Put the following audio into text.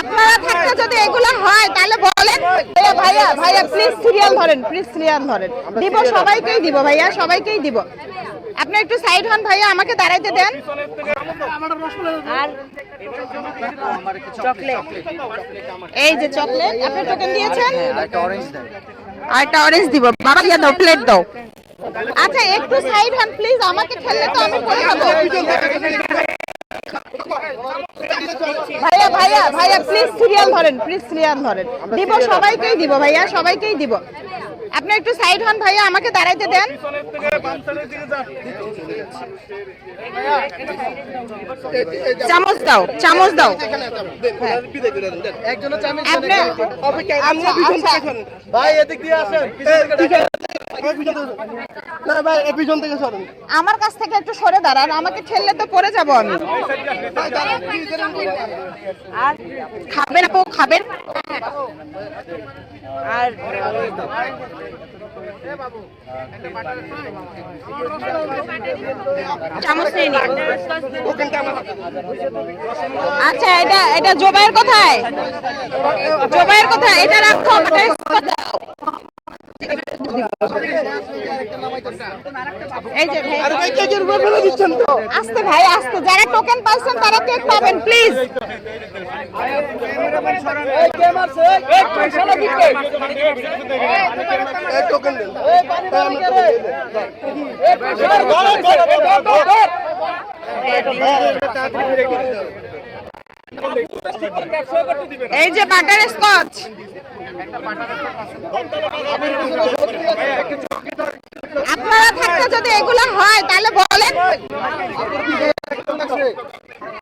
আপনারা থাকতে যদি এগুলো হয় তাহলে বলেন। ভাইয়া ভাইয়া প্লিজ সিরিয়াল ধরেন, প্লিজ সিরিয়াল ধরেন। দিব, সবাইকেই দিব ভাইয়া, সবাইকেই দিব। আপনি একটু সাইড হন ভাইয়া, আমাকে দাঁড়াইতে দেন। এই যে চকলেট, আপনি টোকেন দিয়েছেন, আর একটা অরেঞ্জ দিব। বাবা দিয়ে দাও, প্লেট দাও। আচ্ছা একটু সাইড হন প্লিজ, আমাকে ঠেললে তো আমি পড়ে যাবো। ভাইয়া ভাইয়া ভাইয়া প্লিজ সিরিয়াল ধরেন, প্লিজ সিরিয়াল ধরেন। দিব, সবাইকেই দিব ভাইয়া, সবাইকেই দিব। আপনি একটু সাইড হন ভাইয়া, আমাকে দাঁড়াইতে দেন। চামচ দাও, চামচ দাও। আমার কাছ থেকে একটু সরে দাঁড়ান, আমাকে ঠেললে তো পড়ে যাবো আমি। আর খাবেন আপু, খাবেন। আর চামচ নেই। আচ্ছা এটা এটা জোবাইয়ের কোথায়, জোবাইয়ের কোথায়? এটা রাখো। এই যে আস্তে ভাই আস্তে, যারা টোকেন পাইছেন তারা কেক পাবেন প্লিজ। এই যে বাটার স্কচ, আপনারা থাকতে যদি এগুলো হয় তাহলে বলেন।